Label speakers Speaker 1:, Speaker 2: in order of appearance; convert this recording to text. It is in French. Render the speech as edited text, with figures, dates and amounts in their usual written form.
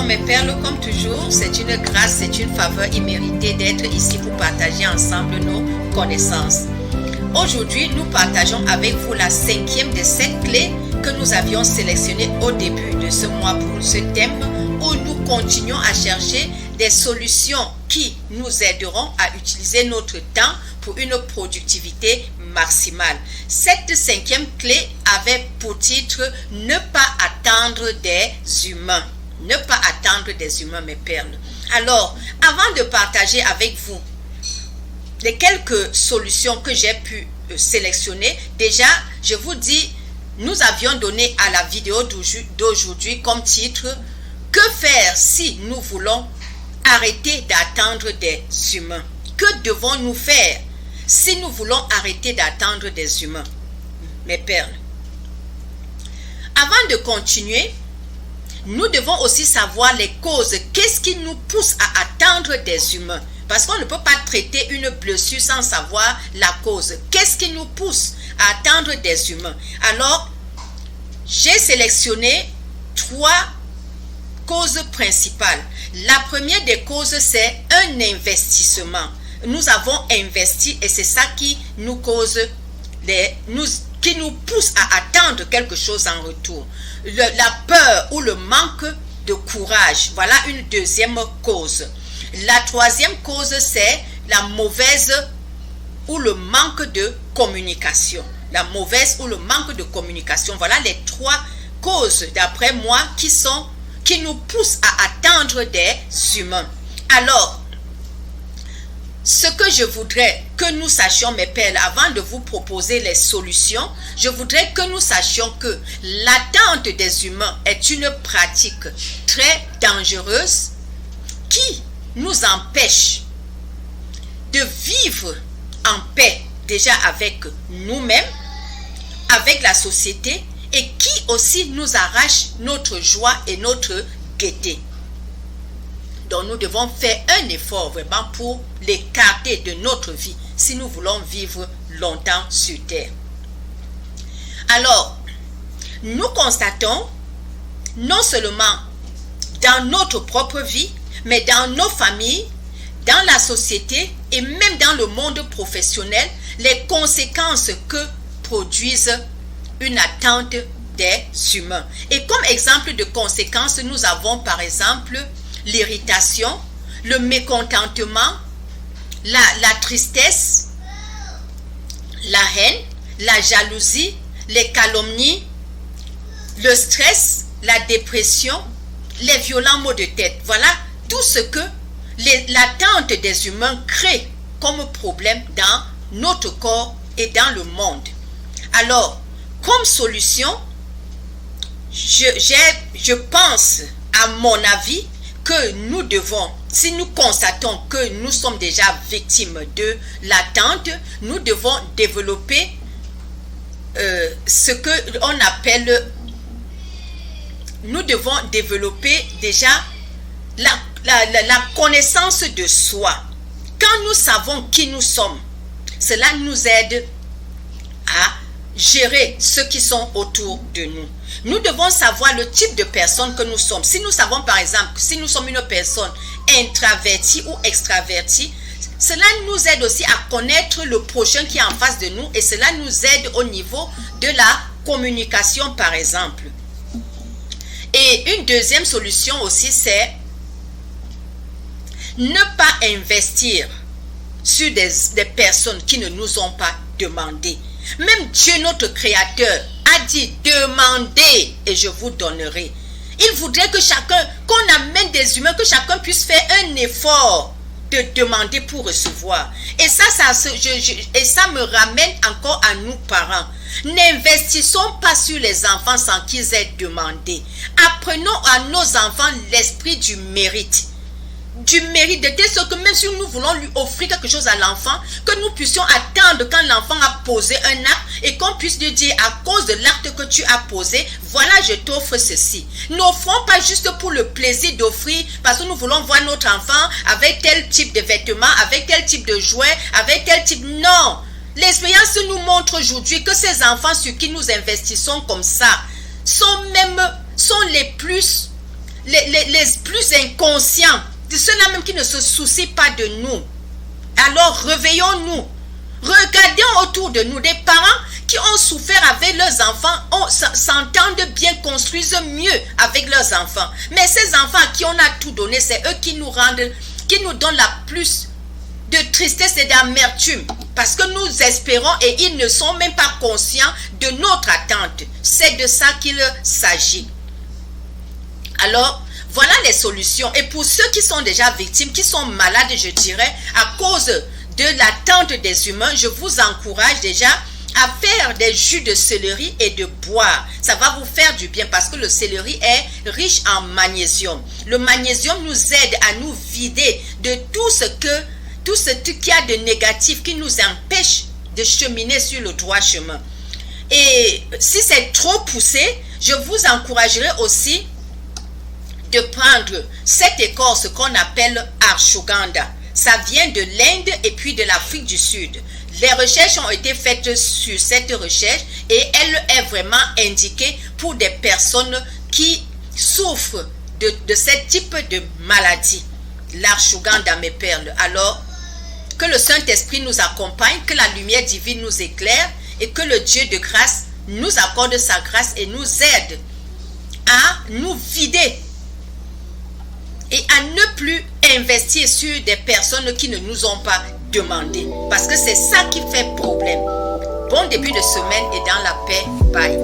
Speaker 1: mes perles, comme toujours, c'est une grâce, c'est une faveur imméritée d'être ici pour partager ensemble nos connaissances. Aujourd'hui, nous partageons avec vous la 5e des 7 clés que nous avions sélectionnées au début de ce mois pour ce thème où nous continuons à chercher des solutions qui nous aideront à utiliser notre temps pour une productivité maximale. Cette 5e clé avait pour titre « Ne pas attendre des humains ». Ne pas attendre des humains, mes perles. Alors, avant de partager avec vous les quelques solutions que j'ai pu sélectionner, déjà, je vous dis, nous avions donné à la vidéo d'aujourd'hui comme titre « Que faire si nous voulons arrêter d'attendre des humains ?» Que devons-nous faire si nous voulons arrêter d'attendre des humains, mes perles? Avant de continuer, nous devons aussi savoir les causes. Qu'est-ce qui nous pousse à attendre des humains? Parce qu'on ne peut pas traiter une blessure sans savoir la cause. Qu'est-ce qui nous pousse à attendre des humains? Alors, j'ai sélectionné 3 causes principales. La première des causes, c'est un investissement. Nous avons investi et c'est ça qui nous cause qui nous pousse à attendre quelque chose en retour. La peur ou le manque de courage. Voilà une deuxième cause. La troisième cause, c'est la mauvaise ou le manque de communication. La mauvaise ou le manque de communication. Voilà les 3 causes, d'après moi, qui nous poussent à attendre des humains. Alors, ce que je voudrais que nous sachions, mes perles, avant de vous proposer les solutions, je voudrais que nous sachions que l'attente des humains est une pratique très dangereuse qui nous empêche de vivre en paix déjà avec nous-mêmes, avec la société et qui aussi nous arrache notre joie et notre gaieté. Donc nous devons faire un effort vraiment pour l'écarter de notre vie si nous voulons vivre longtemps sur terre. Alors, nous constatons non seulement dans notre propre vie, mais dans nos familles, dans la société et même dans le monde professionnel, les conséquences que produisent une attente des humains. Et comme exemple de conséquences, nous avons par exemple l'irritation, le mécontentement, la tristesse, la haine, la jalousie, les calomnies, le stress, la dépression, les violents maux de tête. Voilà tout ce que l'attente des humains crée comme problème dans notre corps et dans le monde. Alors, comme solution, je pense, à mon avis, que nous devons, si nous constatons que nous sommes déjà victimes de l'attente, nous devons développer ce que on appelle, nous devons développer déjà la connaissance de soi. Quand nous savons qui nous sommes, cela nous aide à gérer ceux qui sont autour de nous. Nous devons savoir le type de personne que nous sommes. Si nous savons par exemple, si nous sommes une personne introvertie ou extravertie, cela nous aide aussi à connaître le prochain qui est en face de nous et cela nous aide au niveau de la communication par exemple. Et une deuxième solution aussi, c'est ne pas investir sur des personnes qui ne nous ont pas demandé. Même Dieu, notre Créateur, a dit « Demandez et je vous donnerai ». Il voudrait que qu'on amène des humains, que chacun puisse faire un effort de demander pour recevoir. Et ça me ramène encore à nous parents. N'investissons pas sur les enfants sans qu'ils aient demandé. Apprenons à nos enfants l'esprit du mérite. De telle sorte que même si nous voulons lui offrir quelque chose à l'enfant, que nous puissions attendre quand l'enfant a posé un acte et qu'on puisse lui dire à cause de l'acte que tu as posé, voilà je t'offre ceci. N'offrons pas juste pour le plaisir d'offrir parce que nous voulons voir notre enfant avec tel type de vêtements, avec tel type de jouets, avec tel type... Non! L'expérience nous montre aujourd'hui que ces enfants sur qui nous investissons comme ça sont les plus les plus inconscients, de ceux-là même qui ne se soucient pas de nous. Alors réveillons-nous. Regardons autour de nous des parents qui ont souffert avec leurs enfants, s'entendent bien, construisent mieux avec leurs enfants. Mais ces enfants à qui on a tout donné, c'est eux qui nous donnent la plus de tristesse et d'amertume. Parce que nous espérons et ils ne sont même pas conscients de notre attente. C'est de ça qu'il s'agit. Alors, voilà les solutions. Et pour ceux qui sont déjà victimes, qui sont malades, je dirais, à cause de l'attente des humains, je vous encourage déjà à faire des jus de céleri et de boire. Ça va vous faire du bien parce que le céleri est riche en magnésium. Le magnésium nous aide à nous vider de tout ce qu'il y a de négatif qui nous empêche de cheminer sur le droit chemin. Et si c'est trop poussé, je vous encouragerai aussi de prendre cette écorce qu'on appelle ashwagandha. Ça vient de l'Inde et puis de l'Afrique du Sud. Les recherches ont été faites sur cette recherche et elle est vraiment indiquée pour des personnes qui souffrent de ce type de maladie. L'ashwagandha, mes perles. Alors, que le Saint-Esprit nous accompagne, que la lumière divine nous éclaire et que le Dieu de grâce nous accorde sa grâce et nous aide à nous vider et à ne plus investir sur des personnes qui ne nous ont pas demandé. Parce que c'est ça qui fait problème. Bon début de semaine et dans la paix. Bye.